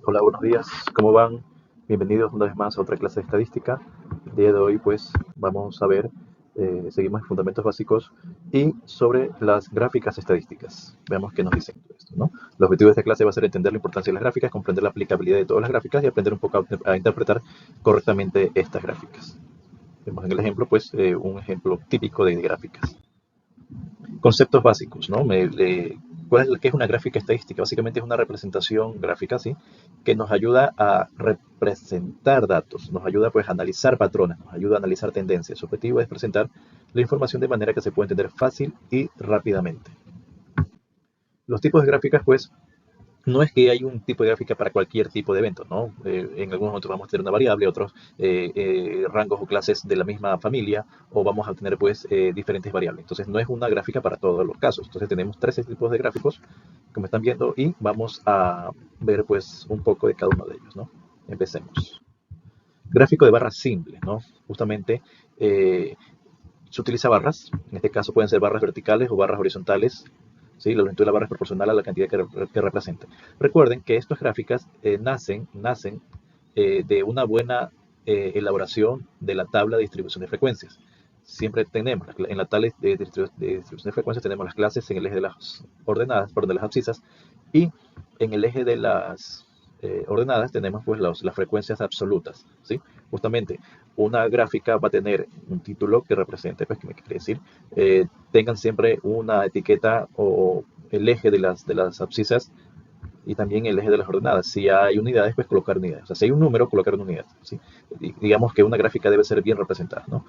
Hola, buenos días, ¿cómo van? Bienvenidos una vez más a otra clase de estadística. El día de hoy pues vamos a ver, seguimos en fundamentos básicos y sobre las gráficas estadísticas. Veamos qué nos dicen esto, ¿no? El objetivo de esta clase va a ser entender la importancia de las gráficas, comprender la aplicabilidad de todas las gráficas y aprender un poco a interpretar correctamente estas gráficas. Vemos en el ejemplo pues un ejemplo típico de gráficas. Conceptos básicos, ¿no? ¿Qué es una gráfica estadística? Básicamente es una representación gráfica, ¿sí? Que nos ayuda a representar datos, nos ayuda pues a analizar patrones, nos ayuda a analizar tendencias. Su objetivo es presentar la información de manera que se pueda entender fácil y rápidamente. Los tipos de gráficas pues no es que hay un tipo de gráfica para cualquier tipo de evento, ¿no? En algunos otros vamos a tener una variable, otros rangos o clases de la misma familia, o vamos a tener pues diferentes variables. Entonces no es una gráfica para todos los casos. Entonces tenemos 13 tipos de gráficos, como están viendo, y vamos a ver pues un poco de cada uno de ellos, ¿no? Empecemos. Gráfico de barras simples, ¿no? Justamente se utiliza barras, en este caso pueden ser barras verticales o barras horizontales. ¿Sí? La longitud de la barra es proporcional a la cantidad que representa. Recuerden que estas gráficas nacen de una buena elaboración de la tabla de distribución de frecuencias. Siempre tenemos, en la tabla de distribución de frecuencias tenemos las clases en el eje de las ordenadas, perdón, de las abscisas, y en el eje de las ordenadas tenemos pues las frecuencias absolutas, ¿sí? Justamente, una gráfica va a tener un título que represente, pues, ¿qué me quiere decir? Tengan siempre una etiqueta o el eje de las abscisas y también el eje de las ordenadas. Si hay unidades, pues colocar unidades. O sea, si hay un número, colocar una unidad, ¿sí? Digamos que una gráfica debe ser bien representada, ¿no?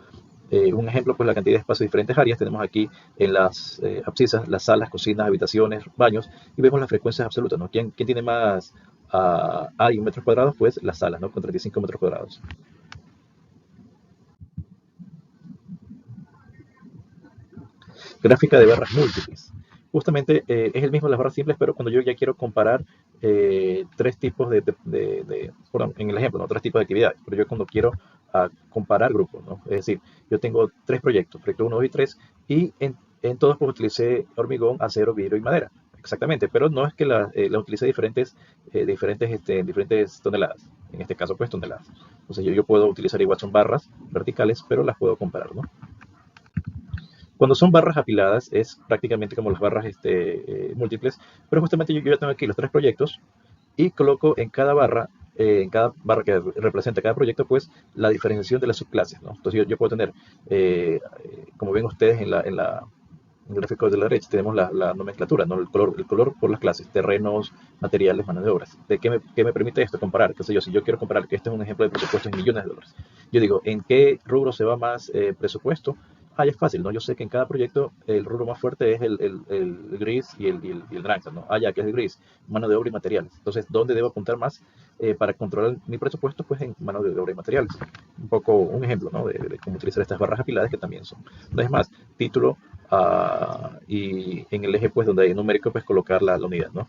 Un ejemplo, pues la cantidad de espacios de diferentes áreas. Tenemos aquí en las abscisas las salas, cocinas, habitaciones, baños, y vemos las frecuencias absolutas, ¿no? ¿Quién tiene más área en metros cuadrados? Pues las salas, ¿no? Con 35 metros cuadrados. Gráfica de barras múltiples. Justamente es el mismo de las barras simples, pero cuando yo ya quiero comparar tres tipos bueno, en el ejemplo, ¿no? Tres tipos de actividades, pero yo cuando quiero comparar grupos, ¿no? Es decir, yo tengo tres proyectos, proyecto 1, 2 y 3, y en todos pues utilicé hormigón, acero, vidrio y madera. Exactamente, pero no es que la utilicé diferentes toneladas. En este caso, pues toneladas. Entonces yo puedo utilizar igual son barras verticales, pero las puedo comparar, ¿no? Cuando son barras apiladas es prácticamente como las barras múltiples, pero justamente yo ya tengo aquí los tres proyectos y coloco en cada barra que representa cada proyecto, pues la diferenciación de las subclases, ¿no? Entonces yo puedo tener, como ven ustedes en el gráfico de la derecha, tenemos la nomenclatura, ¿no? El color por las clases, terrenos, materiales, manos de obras. ¿Qué me permite esto? Comparar, qué sé yo, si yo quiero comparar, que este es un ejemplo de presupuesto en millones de dólares. Yo digo, ¿en qué rubro se va más presupuesto? Ya es fácil, ¿no? Yo sé que en cada proyecto el rubro más fuerte es el gris y el naranja, ¿no? Ya que es el gris, mano de obra y materiales. Entonces, ¿dónde debo apuntar más para controlar mi presupuesto? Pues en mano de obra y materiales. Un ejemplo, ¿no? De cómo utilizar estas barras apiladas que también son. No es más, título y en el eje, pues, donde hay numérico, pues, colocar la unidad, ¿no?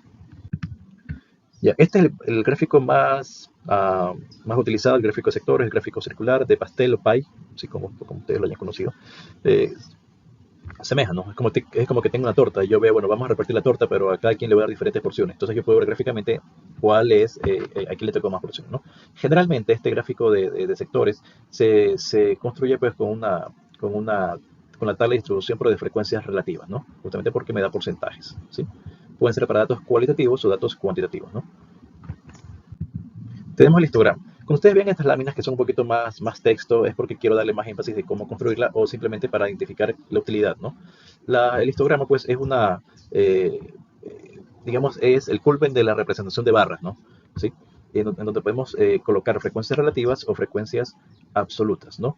Ya, este es el gráfico más utilizado, el gráfico de sectores, el gráfico circular, de pastel o pie, así como ustedes lo hayan conocido. Eh, Asemeja, ¿no? Es como que tengo una torta y yo veo, bueno, vamos a repartir la torta, pero a cada quien le voy a dar diferentes porciones. Entonces yo puedo ver gráficamente cuál es, a quién le tocó más porciones, ¿no? Generalmente este gráfico de sectores se construye pues con la tabla de distribución, pero de frecuencias relativas, ¿no? Justamente porque me da porcentajes, ¿sí? Pueden ser para datos cualitativos o datos cuantitativos, ¿no? Tenemos el histograma. Cuando ustedes ven estas láminas que son un poquito más texto, es porque quiero darle más énfasis de cómo construirla o simplemente para identificar la utilidad, ¿no? El histograma, pues, digamos, es el culmen de la representación de barras, ¿no? ¿Sí? En donde podemos colocar frecuencias relativas o frecuencias absolutas, ¿no?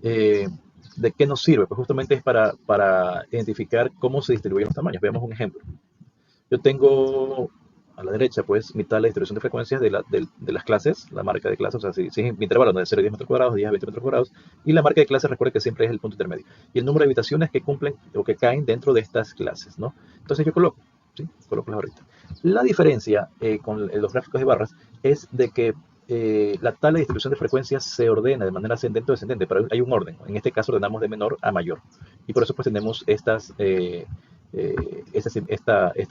Eh, ¿De qué nos sirve? Pues justamente es para identificar cómo se distribuyen los tamaños. Veamos un ejemplo. Yo tengo a la derecha, pues, mitad de la distribución de frecuencias de las clases, la marca de clase, o sea, si es mi intervalo, ¿no? De 0 a 10 metros cuadrados, 10 a 20 metros cuadrados, y la marca de clase, recuerde que siempre es el punto intermedio. Y el número de habitaciones que cumplen o que caen dentro de estas clases, ¿no? Entonces yo coloco, ¿sí? Coloco las barritas. La diferencia con los gráficos de barras es de que la tabla de distribución de frecuencias se ordena de manera ascendente o descendente, pero hay un orden. En este caso ordenamos de menor a mayor. Y por eso pues tenemos este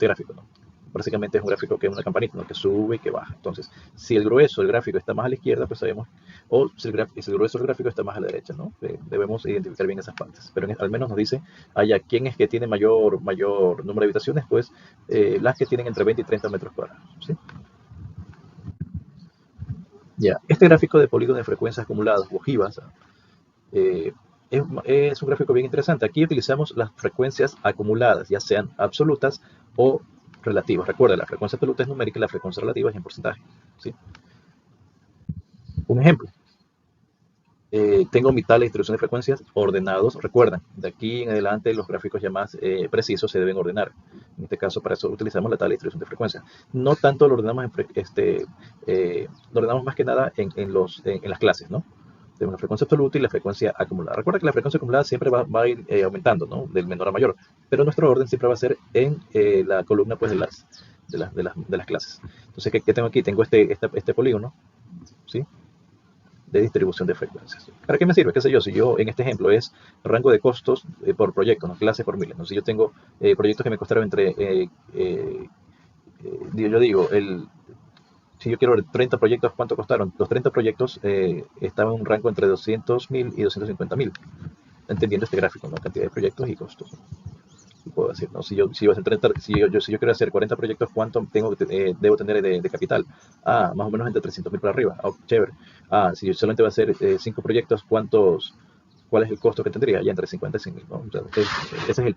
gráfico, ¿no? básicamente es un gráfico que es una campanita, ¿no? Que sube y que baja. Entonces, si el grueso del gráfico está más a la izquierda, pues sabemos, o si el grueso del gráfico está más a la derecha, ¿no? Debemos identificar bien esas partes. Pero al menos nos dice, quién es que tiene mayor número de habitaciones, pues las que tienen entre 20 y 30 metros cuadrados, ¿sí? Ya, este gráfico de polígono de frecuencias acumuladas o ojivas eh, es un gráfico bien interesante. Aquí utilizamos las frecuencias acumuladas, ya sean absolutas o relativas. Recuerda, la frecuencia absoluta es numérica y la frecuencia relativa es en porcentaje, ¿sí? Un ejemplo. Tengo mi tabla de distribución de frecuencias ordenados. Recuerden, de aquí en adelante los gráficos ya más precisos se deben ordenar. En este caso, para eso utilizamos la tabla de distribución de frecuencias. No tanto lo ordenamos, lo ordenamos más que nada en las clases, ¿no? Tenemos la frecuencia absoluta y la frecuencia acumulada. Recuerda que la frecuencia acumulada siempre va a ir aumentando, ¿no? Del menor a mayor. Pero nuestro orden siempre va a ser en la columna pues, de las clases. Entonces, ¿qué tengo aquí? Tengo este polígono, ¿sí? De distribución de frecuencias. ¿Para qué me sirve? ¿Qué sé yo? Si yo, en este ejemplo, es rango de costos por proyecto, ¿no? Clase por mil. Entonces yo tengo proyectos que me costaron yo digo, si yo quiero ver 30 proyectos, ¿cuánto costaron? Los 30 proyectos estaban en un rango entre 200.000 y 250.000, entendiendo este gráfico, ¿no? Cantidad de proyectos y costos. Y puedo decir, ¿no? Si yo quiero hacer 40 proyectos, ¿cuánto debo tener de capital? Más o menos entre 300.000 para arriba. Chévere. Si yo solamente voy a hacer 5 proyectos, ¿cuál es el costo que tendría? Ya entre 50 y 100.000, ¿no? Entonces, esa es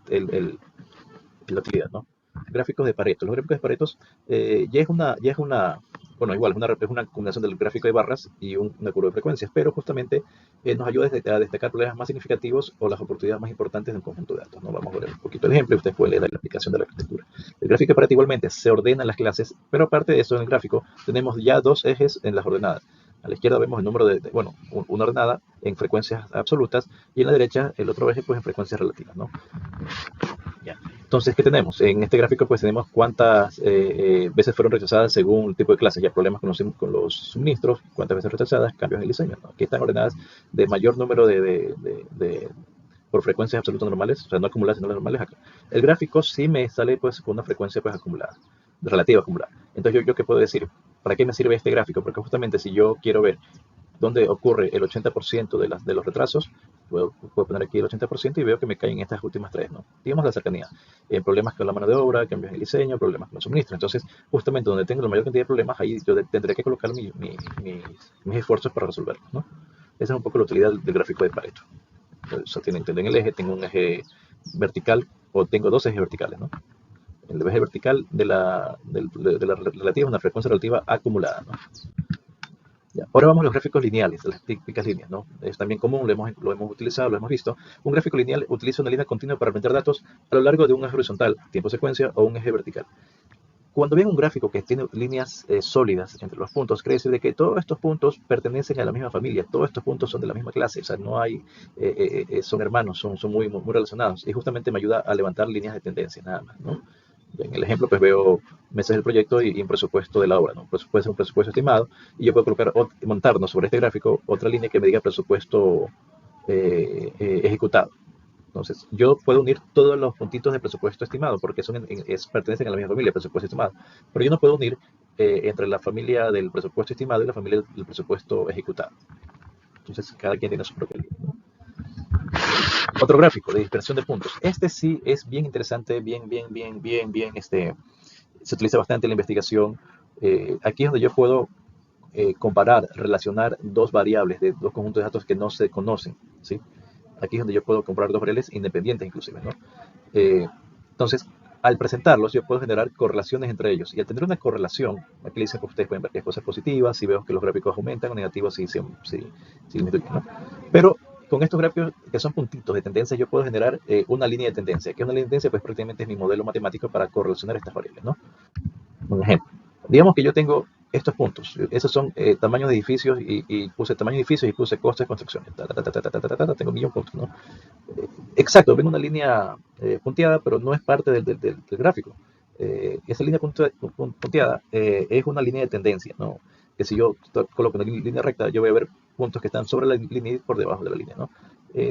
la utilidad, ¿no? Gráficos de Pareto. Los gráficos de Pareto bueno, igual, es una combinación del gráfico de barras y una curva de frecuencias, pero justamente nos ayuda a destacar problemas más significativos o las oportunidades más importantes de un conjunto de datos, ¿no? Vamos a ver un poquito el ejemplo y ustedes pueden leer la aplicación de la arquitectura. El gráfico de Pareto igualmente se ordena en las clases, pero aparte de eso, en el gráfico tenemos ya dos ejes en las ordenadas. A la izquierda vemos el número una ordenada en frecuencias absolutas y en la derecha el otro eje pues en frecuencias relativas, ¿no? Ya. Entonces, ¿qué tenemos? En este gráfico pues tenemos cuántas veces fueron rechazadas según el tipo de clase, ya problemas con los suministros, cuántas veces rechazadas, cambios en el diseño, ¿no? Aquí están ordenadas de mayor número por frecuencias absolutas normales, o sea, no acumuladas, sino las normales acá. El gráfico sí me sale pues con una frecuencia pues acumulada, relativa acumulada. Entonces, ¿yo qué puedo decir? ¿Para qué me sirve este gráfico? Porque justamente si yo quiero ver donde ocurre el 80% de los retrasos, puedo poner aquí el 80% y veo que me caen estas últimas tres, ¿no? Digamos la cercanía. Problemas con la mano de obra, cambios en el diseño, problemas con el suministro. Entonces, justamente donde tengo la mayor cantidad de problemas, ahí yo tendré que colocar mis esfuerzos para resolverlos, ¿no? Esa es un poco la utilidad del gráfico de Pareto. Eso tienen el eje, tengo un eje vertical, o tengo dos ejes verticales, ¿no? El eje vertical de la relativa, una frecuencia relativa acumulada, ¿no? Ya. Ahora vamos a los gráficos lineales, las típicas líneas, ¿no? Es también común, lo hemos utilizado, lo hemos visto. Un gráfico lineal utiliza una línea continua para meter datos a lo largo de un eje horizontal, tiempo secuencia, o un eje vertical. Cuando ven un gráfico que tiene líneas sólidas entre los puntos, quiere decir de que todos estos puntos pertenecen a la misma familia, todos estos puntos son de la misma clase, o sea, no hay, son hermanos, son muy relacionados, y justamente me ayuda a levantar líneas de tendencia, nada más, ¿no? En el ejemplo, pues veo meses del proyecto y un presupuesto de la obra, ¿no? Pues puede ser un presupuesto estimado y yo puedo colocar, montarnos sobre este gráfico otra línea que me diga presupuesto ejecutado. Entonces, yo puedo unir todos los puntitos de presupuesto estimado porque pertenecen a la misma familia, presupuesto estimado. Pero yo no puedo unir entre la familia del presupuesto estimado y la familia del presupuesto ejecutado. Entonces, cada quien tiene su propia línea, ¿no? Otro gráfico de dispersión de puntos. Este sí es bien interesante, se utiliza bastante en la investigación. Aquí es donde yo puedo comparar, relacionar dos variables de dos conjuntos de datos que no se conocen, ¿sí? Aquí es donde yo puedo comparar dos variables independientes inclusive, ¿no? Entonces, al presentarlos, yo puedo generar correlaciones entre ellos. Y al tener una correlación, aquí le dicen que ustedes pueden ver que es cosas positivas, si veo que los gráficos aumentan, o negativos si disminuyen, ¿no? Pero con estos gráficos que son puntitos de tendencia, yo puedo generar una línea de tendencia. ¿Qué es una línea de tendencia? Pues prácticamente es mi modelo matemático para correlacionar estas variables, ¿no? Un ejemplo. Digamos que yo tengo estos puntos. Esos son tamaños de edificios y puse tamaño de edificios y puse costos de construcción. Tengo 1.000.000 puntos, ¿no? Exacto, vengo una línea punteada, pero no es parte del gráfico. Esa línea punteada es una línea de tendencia, ¿no? Que si yo coloco una línea recta, yo voy a ver puntos que están sobre la línea y por debajo de la línea, ¿no?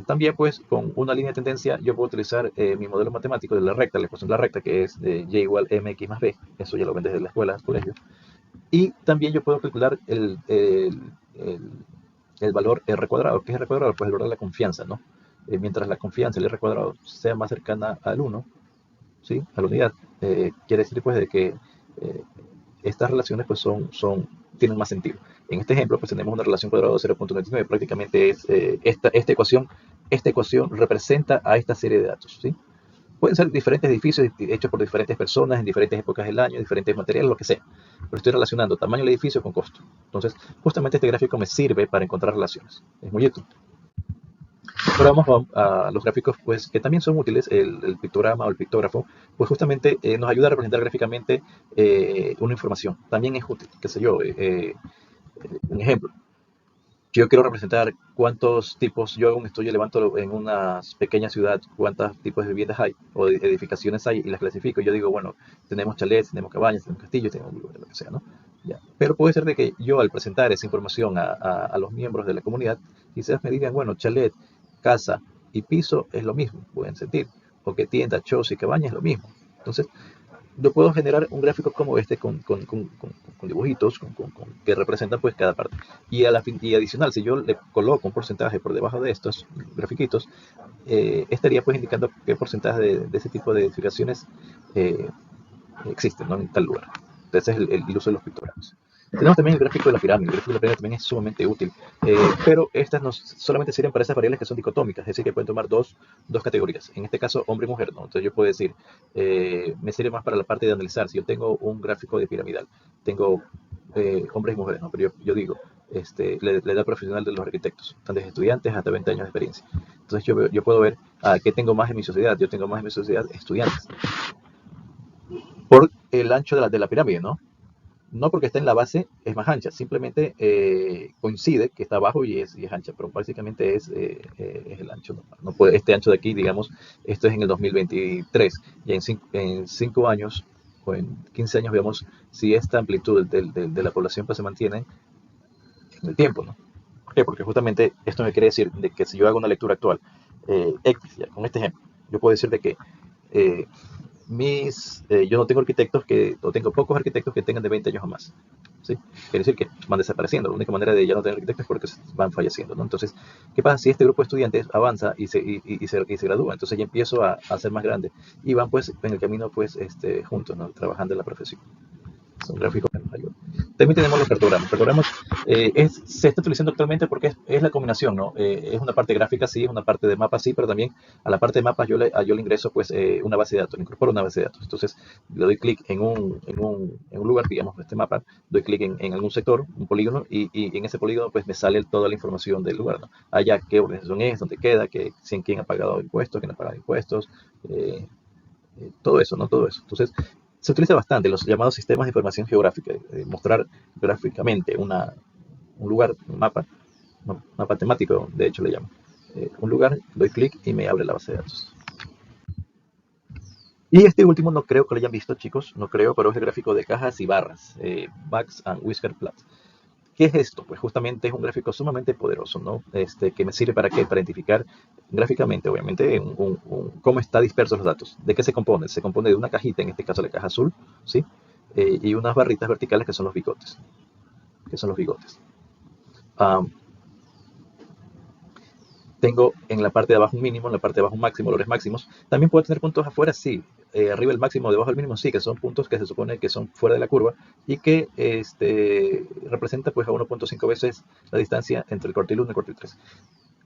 También pues con una línea de tendencia yo puedo utilizar mi modelo matemático de la recta, la ecuación de la recta, que es y igual mx más b, eso ya lo ven desde la escuela, colegio. Y también yo puedo calcular el, el valor r cuadrado. ¿Qué es r cuadrado? Pues el valor de la confianza, ¿no? Mientras la confianza, el r cuadrado, sea más cercana al 1, ¿sí? A la unidad, quiere decir pues de que eh, estas relaciones pues tienen más sentido. En este ejemplo pues tenemos una relación cuadrada de 0.99, prácticamente es esta ecuación representa a esta serie de datos, ¿sí? Pueden ser diferentes edificios hechos por diferentes personas en diferentes épocas del año, diferentes materiales, lo que sea. Pero estoy relacionando tamaño del edificio con costo. Entonces, justamente este gráfico me sirve para encontrar relaciones. Es muy útil. Ahora vamos a los gráficos, pues, que también son útiles. El pictograma o el pictógrafo, pues justamente nos ayuda a representar gráficamente una información. También es útil, qué sé yo, un ejemplo. Yo quiero representar cuántos tipos, yo hago un estudio, levanto en una pequeña ciudad cuántos tipos de viviendas hay o de edificaciones hay y las clasifico. Yo digo, bueno, tenemos chalets, tenemos cabañas, tenemos castillos, tenemos lo que sea, ¿no? Ya. Pero puede ser de que yo al presentar esa información a los miembros de la comunidad, quizás me digan, bueno, chalet, casa y piso es lo mismo, pueden sentir, o que tienda, choza y cabaña es lo mismo. Entonces, yo puedo generar un gráfico como este con dibujitos que representan pues cada parte. Y adicional, si yo le coloco un porcentaje por debajo de estos grafiquitos, estaría pues indicando qué porcentaje de ese tipo de edificaciones eh, existen, ¿no? En tal lugar. Entonces es el uso de los pictogramas. Tenemos también el gráfico de la pirámide. El gráfico de la pirámide también es sumamente útil, pero estas no solamente sirven para esas variables que son dicotómicas, es decir, que pueden tomar dos categorías. En este caso, hombre y mujer, ¿no? Entonces yo puedo decir, me sirve más para la parte de analizar. Si yo tengo un gráfico de piramidal, tengo hombres y mujeres, ¿no? Pero yo digo, la edad profesional de los arquitectos, están desde estudiantes hasta 20 años de experiencia. Entonces yo puedo ver qué tengo más en mi sociedad. Yo tengo más en mi sociedad estudiantes por el ancho de la pirámide, ¿no? No porque está en la base es más ancha, simplemente coincide que está abajo y es ancha, pero básicamente es el ancho normal. No puede, este ancho de aquí, digamos, esto es en el 2023, y en 5 años o en 15 años veamos si esta amplitud de la población pues, se mantiene en el tiempo, ¿no? ¿Por qué? Porque justamente esto me quiere decir de que si yo hago una lectura actual, X, ya, con este ejemplo, yo puedo decir de que eh, yo no tengo o tengo pocos arquitectos que tengan de 20 años o más. ¿Sí? Quiere decir que van desapareciendo. La única manera de ya no tener arquitectos es porque van falleciendo, ¿no? Entonces, ¿qué pasa si este grupo de estudiantes avanza y se gradúa? Entonces ya empiezo a ser más grande y van pues en el camino pues juntos, ¿no? Trabajando en la profesión. Es un gráfico que nos ayuda. También tenemos los cartogramas. Cartogramas se está utilizando actualmente porque es la combinación, ¿no? Es una parte gráfica, sí, es una parte de mapas, sí, pero también a la parte de mapas yo le ingreso pues una base de datos, le incorporo una base de datos. Entonces le doy clic en un lugar, digamos, este mapa, doy clic en algún sector, un polígono, y en ese polígono pues me sale toda la información del lugar, ¿no? Allá qué organización es, dónde queda, quién ha pagado impuestos, quién ha pagado impuestos, eh, todo eso, ¿no? Todo eso. Entonces, se utiliza bastante los llamados sistemas de información geográfica, mostrar gráficamente un lugar, un mapa, no, mapa temático, de hecho le llamo. Un lugar, doy clic y me abre la base de datos. Y este último no creo que lo hayan visto, chicos, no creo, pero es el gráfico de cajas y barras, Bax and Whisker Plot. ¿Qué es esto? Pues justamente es un gráfico sumamente poderoso, ¿no? Que me sirve para qué? Para identificar gráficamente, obviamente, cómo está dispersos los datos. ¿De qué se compone? Se compone de una cajita, en este caso la caja azul, ¿sí? Y unas barritas verticales que son los bigotes. Que son los bigotes. Um, Tengo en la parte de abajo un mínimo, en la parte de abajo un máximo, valores máximos. También puedo tener puntos afuera, sí. Arriba el máximo, debajo el mínimo, sí, que son puntos que se supone que son fuera de la curva y que representa pues a 1.5 veces la distancia entre el cuartil 1 y el cuartil 3.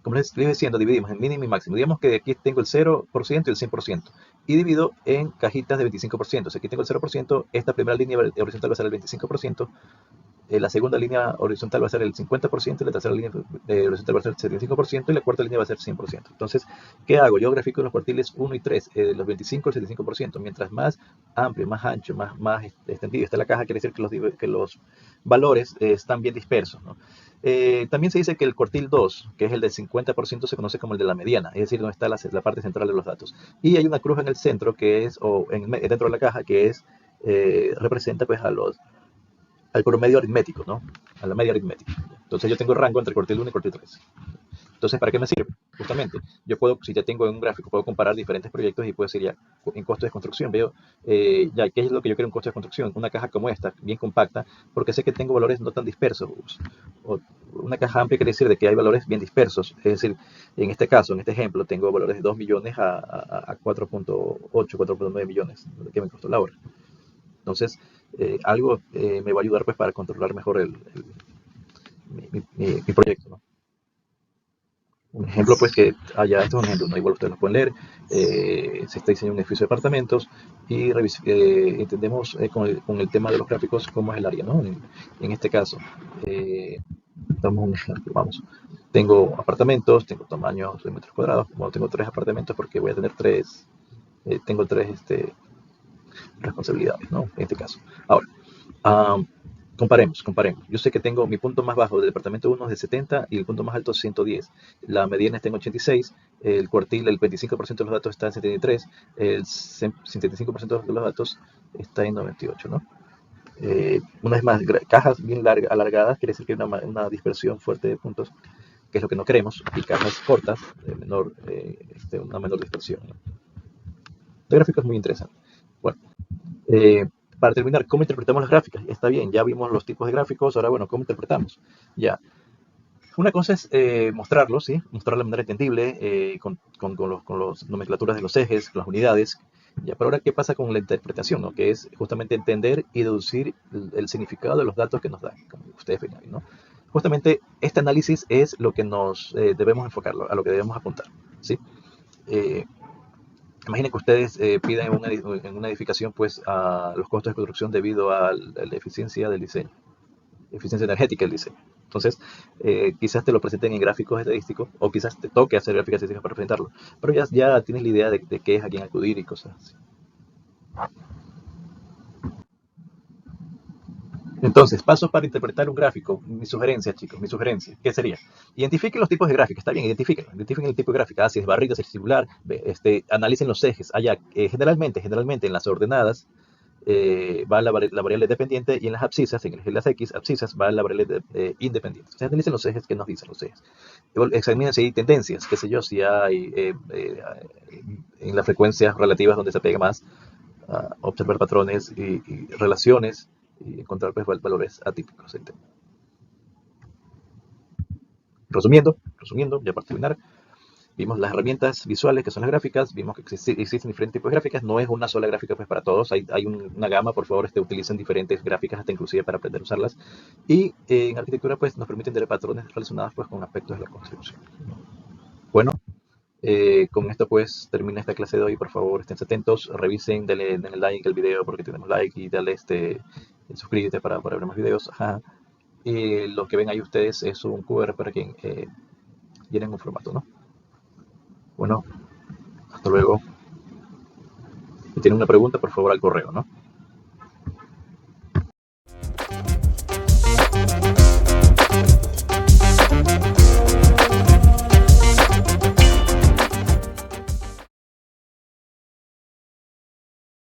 Como les estoy diciendo, dividimos en mínimo y máximo. Digamos que aquí tengo el 0% y el 100%. Y divido en cajitas de 25%. Si aquí tengo el 0%, esta primera línea horizontal va a ser el 25%, la segunda línea horizontal va a ser el 50%, la tercera línea horizontal va a ser el 75% y la cuarta línea va a ser 100%. Entonces, ¿qué hago? Yo grafico los cuartiles 1 y 3, los 25 y el 75%. Mientras más amplio, más ancho, más extendido está la caja, quiere decir que los valores están bien dispersos, ¿no? También se dice que el cuartil 2, que es el del 50%, se conoce como el de la mediana, es decir, donde está la parte central de los datos. Y hay una cruz en el centro, que es, dentro de la caja, que representa pues al promedio aritmético, ¿no? A la media aritmética. Entonces yo tengo rango entre el cuartil 1 y el cuartil 3. Entonces, ¿para qué me sirve? Justamente, yo puedo, si ya tengo en un gráfico, puedo comparar diferentes proyectos y puedo decir ya, en costo de construcción, veo ya qué es lo que yo quiero en costo de construcción, una caja como esta, bien compacta, porque sé que tengo valores no tan dispersos. O una caja amplia quiere decir de que hay valores bien dispersos, es decir, en este caso, en este ejemplo, tengo valores de 2 millones a 4.8, 4.9 millones, que me costó la obra. Entonces, algo me va a ayudar pues para controlar mejor mi proyecto, ¿no? Un ejemplo, pues que allá, esto es un ejemplo, ¿no? Igual ustedes lo pueden leer. Se está diseñando un edificio de apartamentos y entendemos con el tema de los gráficos cómo es el área, ¿no? En este caso, eh, damos un ejemplo, vamos. Tengo apartamentos, tengo tamaños de metros cuadrados. Bueno, tengo 3 apartamentos porque voy a tener tengo tres responsabilidades, ¿no? En este caso. Ahora, um, comparemos. Yo sé que tengo mi punto más bajo del departamento 1 es de 70 y el punto más alto es 110. La mediana está en 86, el cuartil, el 25% de los datos está en 73, el 75% de los datos está en 98, ¿no? Una vez más, cajas bien alargadas quiere decir que hay una dispersión fuerte de puntos, que es lo que no queremos, y cajas cortas, una menor dispersión, ¿no? El gráfico es muy interesante. Bueno, eh, para terminar, ¿cómo interpretamos las gráficas? Está bien, ya vimos los tipos de gráficos, ahora bueno, ¿cómo interpretamos? Ya. Una cosa es mostrarlo, ¿sí? Mostrarlo de manera entendible, con las nomenclaturas de los ejes, las unidades. Ya, pero ahora, ¿qué pasa con la interpretación, ¿no? Que es justamente entender y deducir el significado de los datos que nos dan, como ustedes ven ahí, ¿no? Justamente este análisis es lo que nos debemos enfocarlo, a lo que debemos apuntar, ¿sí? Eh, Imaginen que ustedes piden en una edificación pues a los costos de construcción debido a la eficiencia del diseño, eficiencia energética del diseño. Entonces, quizás te lo presenten en gráficos estadísticos o quizás te toque hacer gráficas estadísticas para presentarlo, pero ya tienes la idea de qué es, a quién acudir y cosas así. Entonces, pasos para interpretar un gráfico. Mi sugerencia, chicos, mi sugerencia, ¿qué sería? Identifiquen los tipos de gráficos, está bien, identifiquen el tipo de gráfica, si es barrita, si es circular, analicen los ejes. Allá, generalmente en las ordenadas va la variable dependiente y en las abscisas, en las X abscisas, va la variable independiente. Entonces, analicen los ejes que nos dicen los ejes. Examinen si hay tendencias, qué sé yo, si hay en las frecuencias relativas donde se pega más, observar patrones y relaciones y encontrar pues, valores atípicos. Resumiendo, ya para terminar, vimos las herramientas visuales que son las gráficas, vimos que existen diferentes tipos de gráficas, no es una sola gráfica pues para todos, hay una gama, por favor, utilicen diferentes gráficas hasta inclusive para aprender a usarlas. Y en arquitectura pues nos permiten tener patrones relacionados pues con aspectos de la construcción. Bueno, con esto pues termina esta clase de hoy, por favor estén atentos, revisen, denle like al video porque tenemos like y dale suscríbete para ver más videos. Ajá. Y lo que ven ahí ustedes es un QR para que llenen un formato, ¿no? Bueno, hasta luego. Si tienen una pregunta, por favor al correo, ¿no?